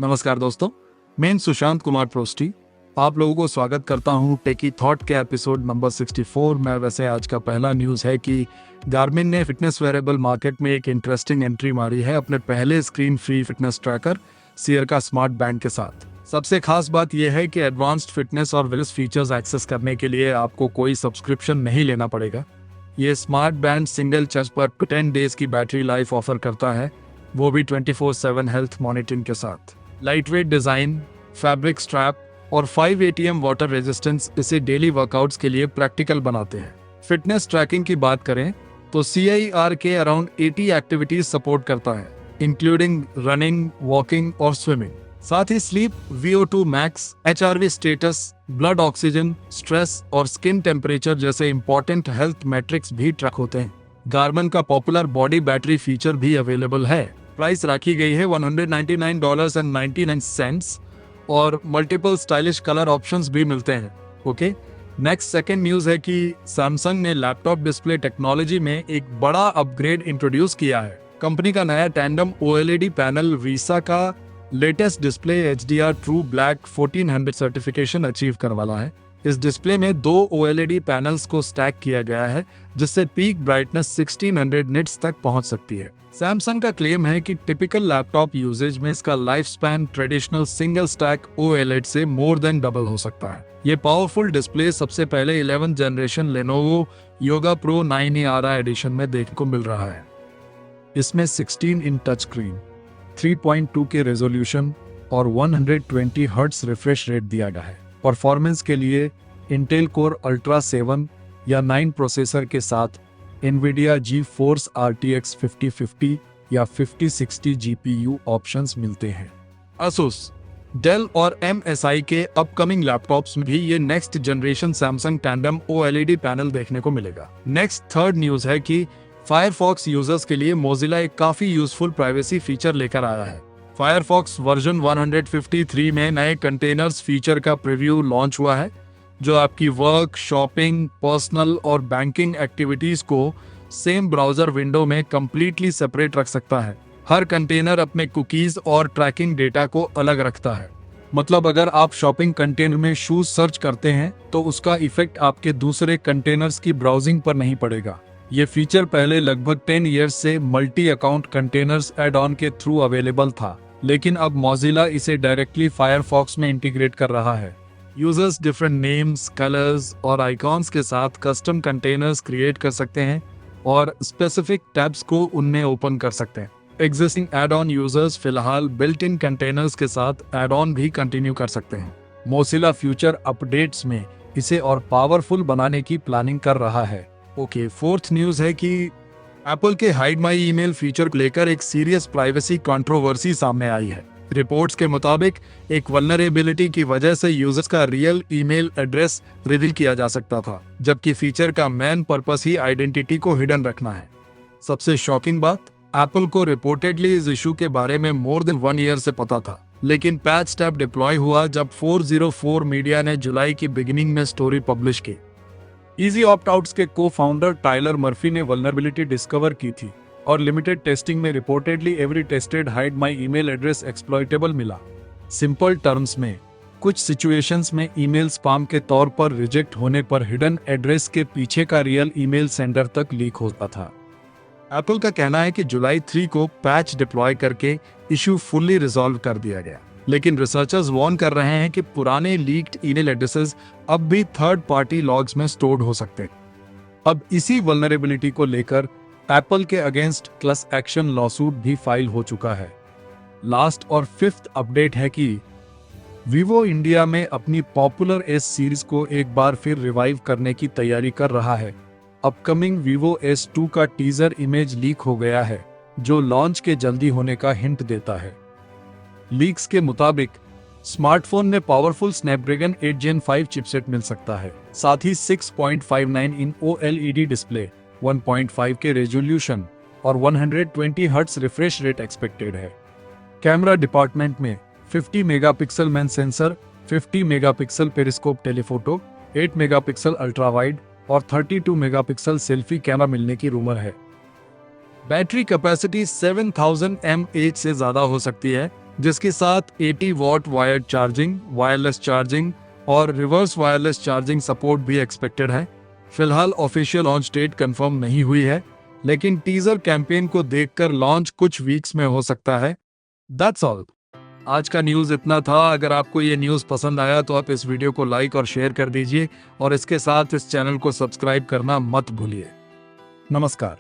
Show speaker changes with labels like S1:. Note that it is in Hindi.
S1: नमस्कार दोस्तों, मैं सुशांत कुमार प्रोस्टी आप लोगों को स्वागत करता हूं टेकी थॉट के एपिसोड नंबर 64 में। वैसे आज का पहला न्यूज़ है कि गार्मिन ने फिटनेस वेरेबल मार्केट में एक इंटरेस्टिंग एंट्री मारी है अपने पहले स्क्रीन फ्री फिटनेस ट्रैकर सियर का स्मार्ट बैंड के साथ। सबसे खास बात यह है कि एडवांस्ड फिटनेस और वेलनेस फीचर्स एक्सेस करने के लिए आपको कोई सब्सक्रिप्शन नहीं लेना पड़ेगा। ये स्मार्ट बैंड सिंगल चार्ज पर 10 डेज की बैटरी लाइफ ऑफर करता है, वो भी 24/7 हेल्थ मॉनिटरिंग के साथ। लाइटवेट डिजाइन, फैब्रिक स्ट्रैप और 5 ATM वाटर रेजिस्टेंस इसे डेली वर्कआउट्स के लिए प्रैक्टिकल बनाते हैं। फिटनेस ट्रैकिंग की बात करें तो CIR के अराउंड 80 एक्टिविटीज सपोर्ट करता है, इंक्लूडिंग रनिंग, वॉकिंग और स्विमिंग। साथ ही sleep, VO2 max, HRV status, blood oxygen, stress और स्किन टेम्परेचर जैसे इंपॉर्टेंट हेल्थ मैट्रिक्स भी ट्रैक होते हैं। गार्मिन का पॉपुलर बॉडी बैटरी फीचर भी अवेलेबल है। प्राइस रखी गई है $199.99 और मल्टीपल स्टाइलिश कलर ऑप्शंस भी मिलते हैं। ओके, नेक्स्ट सेकंड न्यूज है कि सैमसंग ने लैपटॉप डिस्प्ले टेक्नोलॉजी में एक बड़ा अपग्रेड इंट्रोड्यूस किया है। कंपनी का नया टैंडम OLED पैनल रीसा का latest display HDR true black 1400 certification achieve कर वाला है। इस डिस्प्ले में 2 OLED पैनल्स को स्टैक किया गया है, जिससे पीक ब्राइटनेस 1600 निट्स तक पहुंच सकती है। सैमसंग का क्लेम है कि टिपिकल लैपटॉप यूजेज में इसका life span traditional single stack OLED से मोर देन डबल हो सकता है। ये पावरफुल डिस्प्ले सबसे पहले 11th generation Lenovo Yoga Pro 9 edition में देखने को मिल रहा है। इसमें 16 इंच टच स्क्रीन, 3.2 के रेजोल्यूशन और 120 हर्ट्ज रिफ्रेश रेट दिया गया है। परफॉर्मेंस के लिए इंटेल कोर अल्ट्रा 7 या 9 प्रोसेसर के साथ NVIDIA GeForce RTX 5050 या 5060 GPU ऑप्शंस मिलते हैं। Asus, Dell और MSI के अपकमिंग लैपटॉप्स में भी ये next generation Samsung tandem OLED panel देखने को मिलेगा। नेक्स्ट थर्ड न्यूज है कि फायरफॉक्स यूजर्स के लिए मोजिला एक काफी यूजफुल प्राइवेसी फीचर लेकर आया है। फायरफॉक्स वर्जन 153 में नए कंटेनर्स फीचर का प्रीव्यू लॉन्च हुआ है, जो आपकी वर्क, शॉपिंग, पर्सनल और बैंकिंग एक्टिविटीज को सेम ब्राउजर विंडो में कंप्लीटली सेपरेट रख सकता है। हर कंटेनर अपने कुकीज और ट्रैकिंग डेटा को अलग रखता है। मतलब अगर आप शॉपिंग कंटेनर में शूज सर्च करते हैं तो उसका इफेक्ट आपके दूसरे कंटेनर्स की ब्राउजिंग पर नहीं पड़ेगा। ये फीचर पहले लगभग 10 इयर्स से multi account containers add on के थ्रू अवेलेबल था, लेकिन अब मोजिला इसे डायरेक्टली फायरफॉक्स में इंटीग्रेट कर रहा है। यूजर्स डिफरेंट नेम्स, कलर्स और आइकॉन्स के साथ कस्टम कंटेनर्स क्रिएट कर सकते हैं और स्पेसिफिक टैब्स को उनमें ओपन कर सकते हैं। एग्जिस्टिंग एड ऑन यूजर्स फिलहाल बिल्ट इन कंटेनर्स के साथ एड ऑन भी कंटिन्यू कर सकते हैं। मोजिला फ्यूचर अपडेट्स में इसे और पावरफुल बनाने की प्लानिंग कर रहा है। ओके, फोर्थ न्यूज है कि एप्पल के हाइड माई ईमेल फीचर को लेकर एक सीरियस प्राइवेसी कंट्रोवर्सी सामने आई है। रिपोर्ट्स के मुताबिक एक वल्नरेबिलिटी की वजह से यूजर्स का रियल ईमेल एड्रेस रिवील किया जा सकता था, जबकि फीचर का मेन पर्पस ही आइडेंटिटी को हिडन रखना है। सबसे शॉकिंग बात, एप्पल को रिपोर्टेडली इस इशू के बारे में मोर देन 1 ईयर से पता था, लेकिन पैच स्टेप डिप्लॉय हुआ जब 404 मीडिया ने जुलाई की बिगिनिंग में स्टोरी पब्लिश की। इजी ऑप्ट आउट्स के को-फाउंडर टाइलर मर्फी ने वल्नरेबिलिटी डिस्कवर की थी और लिमिटेड टेस्टिंग में reportedly every tested hide my email address exploitable मिला। सिंपल टर्म्स में, कुछ सिचुएशंस में ईमेल स्पैम के तौर पर रिजेक्ट होने पर हिडन एड्रेस के पीछे का रियल ईमेल सेंडर तक लीक होता था। एप्पल का कहना है कि जुलाई 3 को पैच डिप्लॉय करके इशू फुल्ली रिजॉल्व कर दिया गया, लेकिन रिसर्चर्स वार्न कर रहे हैं कि पुराने लीक्ड ईमेल एड्रेसेस अब भी थर्ड पार्टी लॉग्स में स्टोर्ड हो सकते हैं। अब इसी वल्नरेबिलिटी को लेकर एप्पल के अगेंस्ट क्लास एक्शन लॉसूट भी फाइल हो चुका है। लास्ट और फिफ्थ अपडेट है कि वीवो इंडिया में अपनी पॉपुलर S सीरीज को एक बार फिर रिवाइव करने की तैयारी कर रहा है। अपकमिंग वीवो S2 का टीजर इमेज लीक हो गया है, जो लॉन्च के जल्दी होने का हिंट देता है। लीक्स के मुताबिक स्मार्टफोन में पावरफुल स्नैपड्रैगन 8 Gen 5 चिपसेट मिल सकता है। साथ ही 6.59 इन OLED डिस्प्ले, 1.5 के रेजोल्यूशन और 120 हर्ट्ज रिफ्रेश रेट एक्सपेक्टेड है। कैमरा डिपार्टमेंट में 50 megapixel main sensor, 50 megapixel periscope telephoto, 8 megapixel ultra wide और 32 मेगापिक्सल सेल्फी कैमरा मिलने की रूमर है। बैटरी कैपेसिटी 7000 mAh से ज्यादा हो सकती है जिसके साथ 80 what wired charging, wireless charging और रिवर्स वायरलेस चार्जिंग सपोर्ट भी एक्सपेक्टेड है। फिलहाल ऑफिशियल लॉन्च डेट कंफर्म नहीं हुई है, लेकिन टीजर कैंपेन को देखकर लॉन्च कुछ वीक्स में हो सकता है। That's all. आज का न्यूज़ इतना था। अगर आपको ये न्यूज़ पसंद आया तो आप इस वीडियो को लाइक और शेयर कर दीजिए और इसके साथ इस चैनल को सब्सक्राइब करना मत भूलिए। नमस्कार।